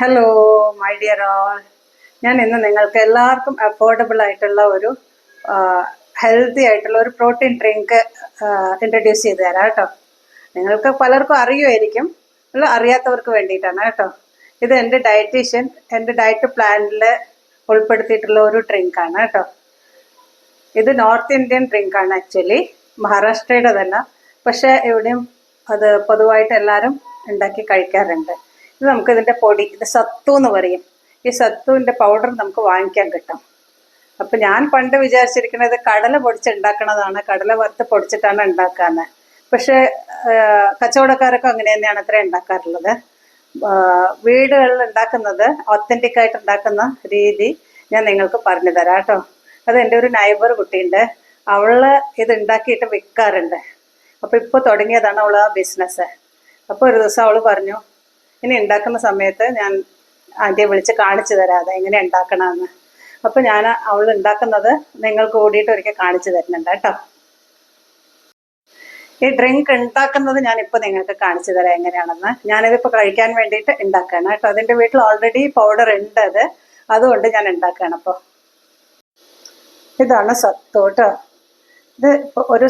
Hello my dear all, ഞാൻ ഇന്ന് നിങ്ങൾക്ക് എല്ലാവർക്കും അഫോർഡബിൾ ആയിട്ടുള്ള ഒരു ഹെൽത്തി ആയിട്ടുള്ള ഒരു പ്രോട്ടീൻ ഡ്രിങ്ക് ഇൻട്രൊഡ്യൂസ് ചെയ്ത് തരാം കേട്ടോ. നിങ്ങൾക്ക് പലർക്കും അറിയുമായിരിക്കും, അല്ല അറിയാത്തവർക്ക് വേണ്ടിയിട്ടാണ് കേട്ടോ. ഇത് എൻ്റെ ഡയറ്റീഷ്യൻ എൻ്റെ ഡയറ്റ് പ്ലാനിൽ ഉൾപ്പെടുത്തിയിട്ടുള്ള ഒരു ഡ്രിങ്കാണ് കേട്ടോ. ഇത് നോർത്ത് ഇന്ത്യൻ ഡ്രിങ്കാണ് ആക്ച്വലി, മഹാരാഷ്ട്രയുടേതല്ല. പക്ഷേ എവിടെയും അത് പൊതുവായിട്ട് എല്ലാവരും ഉണ്ടാക്കി കഴിക്കാറുണ്ട്. ഇത് നമുക്ക് ഇതിൻ്റെ പൊടി, ഇത് സത്തു എന്ന് പറയും. ഈ സത്തുവിൻ്റെ പൗഡർ നമുക്ക് വാങ്ങിക്കാൻ കിട്ടും. അപ്പം ഞാൻ പണ്ട് വിചാരിച്ചിരിക്കുന്നത് കടല പൊടിച്ചുണ്ടാക്കണതാണ്, കടല വറുത്ത് പൊടിച്ചിട്ടാണ് ഉണ്ടാക്കാന്ന്. പക്ഷേ കച്ചവടക്കാരൊക്കെ അങ്ങനെ തന്നെയാണ് അത്ര ഉണ്ടാക്കാറുള്ളത്. വീടുകളിൽ ഉണ്ടാക്കുന്നത്, ഒത്തൻറ്റിക് ആയിട്ട് ഉണ്ടാക്കുന്ന രീതി ഞാൻ നിങ്ങൾക്ക് പറഞ്ഞു തരാം കേട്ടോ. അത് എൻ്റെ ഒരു നൈബർ കുട്ടിയുണ്ട്, അവള് ഇത് ഉണ്ടാക്കിയിട്ട് വിൽക്കാറുണ്ട്. അപ്പോൾ ഇപ്പോൾ തുടങ്ങിയതാണ് അവൾ ആ ബിസിനസ്. അപ്പോൾ ഒരു ദിവസം അവൾ പറഞ്ഞു, ഇനി ഉണ്ടാക്കുന്ന സമയത്ത് ഞാൻ ആൻറ്റിയെ വിളിച്ച് കാണിച്ചു തരാം അത് എങ്ങനെ ഉണ്ടാക്കണമെന്ന്. അപ്പോൾ ഞാൻ അവൾ ഉണ്ടാക്കുന്നത് നിങ്ങൾക്ക് കൂടിയിട്ട് ഒരിക്കൽ കാണിച്ചു തരുന്നുണ്ട് കേട്ടോ. ഈ ഡ്രിങ്ക് ഉണ്ടാക്കുന്നത് ഞാനിപ്പോൾ നിങ്ങൾക്ക് കാണിച്ചു തരാം എങ്ങനെയാണെന്ന്. ഞാനിതിപ്പോൾ കഴിക്കാൻ വേണ്ടിയിട്ട് ഉണ്ടാക്കുകയാണ് കേട്ടോ. അതിൻ്റെ വീട്ടിൽ ഓൾറെഡി പൗഡർ ഉണ്ട്, അതുകൊണ്ട് ഞാൻ ഉണ്ടാക്കുകയാണ്. അപ്പോൾ ഇതാണ് സത്തു കേട്ടോ. ഇത് ഒരു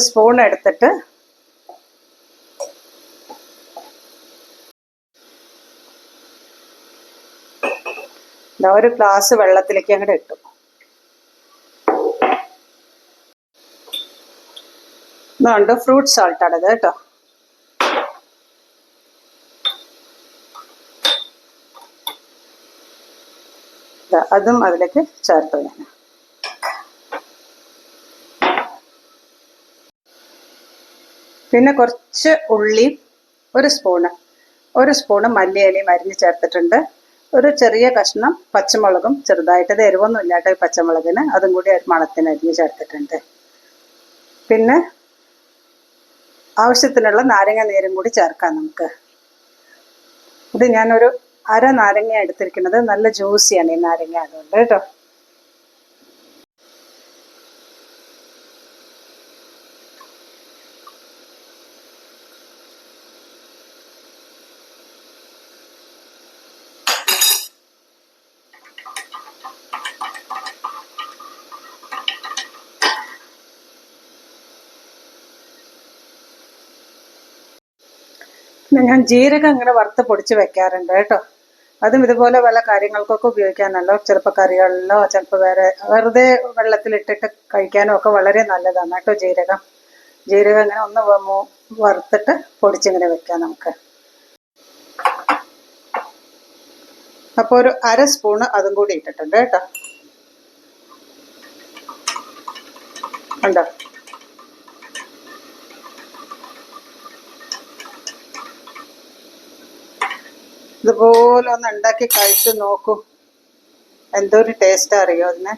സ്പൂൺ എടുത്തിട്ട് ഒരു ഗ്ലാസ് വെള്ളത്തിലേക്ക് അങ്ങോട്ട് ഇട്ടു. ഇതുകൊണ്ട് ഫ്രൂട്ട് സാൾട്ടാണ് ഇത് കേട്ടോ. അതും അതിലേക്ക് ചേർത്തു ഞാൻ. പിന്നെ കുറച്ച് ഉള്ളി, ഒരു സ്പൂണ് മല്ലിയിലയും അരിഞ്ഞ് ചേർത്തിട്ടുണ്ട്. ഒരു ചെറിയ കഷ്ണം പച്ചമുളകും ചെറുതായിട്ട്, ഇത് എരിവൊന്നും ഇല്ലാട്ടോ ഈ പച്ചമുളകിന്, അതും കൂടി ഒരു മണത്തിന് അരിഞ്ഞ് ചേർത്തിട്ടുണ്ട്. പിന്നെ ആവശ്യത്തിനുള്ള നാരങ്ങ നീരും കൂടി ചേർക്കാം നമുക്ക്. ഇത് ഞാനൊരു അര നാരങ്ങ എടുത്തിരിക്കുന്നത്, നല്ല ജ്യൂസിയാണ് ഈ നാരങ്ങ, അതുകൊണ്ട് കേട്ടോ. ഞാൻ ജീരകം ഇങ്ങനെ വറുത്ത് പൊടിച്ച് വെക്കാറുണ്ട് കേട്ടോ. അതും ഇതുപോലെ പല കാര്യങ്ങൾക്കൊക്കെ ഉപയോഗിക്കാനല്ലോ, ചിലപ്പോൾ കറികളിലോ, ചിലപ്പോൾ വെറുതെ വെള്ളത്തിലിട്ടിട്ട് കഴിക്കാനോ ഒക്കെ വളരെ നല്ലതാണ് കേട്ടോ ജീരകം. ഇങ്ങനെ ഒന്ന് വറുത്തിട്ട് പൊടിച്ചിങ്ങനെ വെക്കാം നമുക്ക്. അപ്പോൾ ഒരു അര സ്പൂണ് അതും കൂടി ഇട്ടിട്ടുണ്ട് കേട്ടോ. ഉണ്ടോ? ഇതുപോലെ ഒന്ന് ഉണ്ടാക്കി കഴിച്ച് നോക്കൂ, എന്തൊരു ടേസ്റ്റ് അറിയോ അതിന്.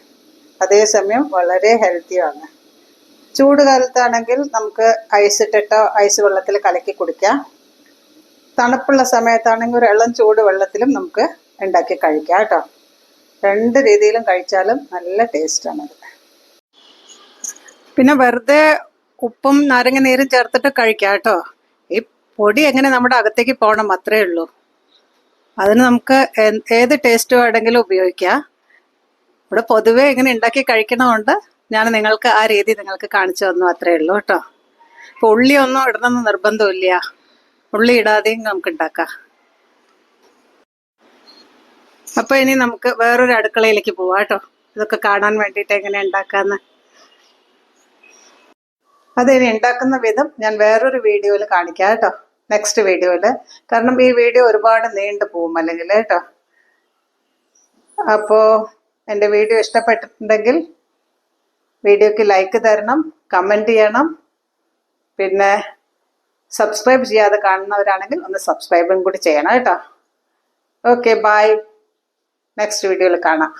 അതേസമയം വളരെ ഹെൽത്തിയാണ്. ചൂട് കാലത്താണെങ്കിൽ നമുക്ക് ഐസ് വെള്ളത്തിൽ കലക്കി കുടിക്കാം. തണുപ്പുള്ള സമയത്താണെങ്കിൽ ഒരു ഇളം ചൂട് വെള്ളത്തിലും നമുക്ക് ഉണ്ടാക്കി കഴിക്കാം കേട്ടോ. രണ്ട് രീതിയിലും കഴിച്ചാലും നല്ല ടേസ്റ്റാണത്. പിന്നെ വെറുതെ ഉപ്പും നാരങ്ങ നീരും ചേർത്തിട്ട് കഴിക്കാം കേട്ടോ. ഈ പൊടി എങ്ങനെ നമ്മുടെ അകത്തേക്ക് പോകണം, അത്രേ ഉള്ളൂ. അതിന് നമുക്ക് ഏത് ടേസ്റ്റ് വേണമെങ്കിലും ഉപയോഗിക്കാം. ഇവിടെ പൊതുവേ ഇങ്ങനെ ഉണ്ടാക്കി കഴിക്കണമുണ്ട്, ഞാൻ നിങ്ങൾക്ക് ആ രീതി നിങ്ങൾക്ക് കാണിച്ചു തന്നു, അത്രേ ഉള്ളൂ കേട്ടോ. ഇപ്പോൾ ഉള്ളിയൊന്നും ഇടണമെന്ന് നിർബന്ധമില്ല, ഉള്ളി ഇടാതെയും നമുക്ക് ഉണ്ടാക്കാം. അപ്പോൾ ഇനി നമുക്ക് വേറൊരു അടുക്കളയിലേക്ക് പോവാം കേട്ടോ, ഇതൊക്കെ കാണാൻ വേണ്ടിയിട്ട് എങ്ങനെ ഉണ്ടാക്കാന്ന്. അതിനി ഉണ്ടാക്കുന്ന വിധം ഞാൻ വേറൊരു വീഡിയോയിൽ കാണിക്കാം കേട്ടോ, നെക്സ്റ്റ് വീഡിയോയിൽ. കാരണം ഈ വീഡിയോ ഒരുപാട് നീണ്ടു പോവും അല്ലെങ്കിൽ കേട്ടോ. അപ്പോൾ എൻ്റെ വീഡിയോ ഇഷ്ടപ്പെട്ടിട്ടുണ്ടെങ്കിൽ വീഡിയോക്ക് ലൈക്ക് തരണം, കമൻറ്റ് ചെയ്യണം. പിന്നെ സബ്സ്ക്രൈബ് ചെയ്യാതെ കാണുന്നവരാണെങ്കിൽ ഒന്ന് സബ്സ്ക്രൈബും കൂടി ചെയ്യണം കേട്ടോ. Okay, by. നെക്സ്റ്റ് വീഡിയോയിൽ കാണാം.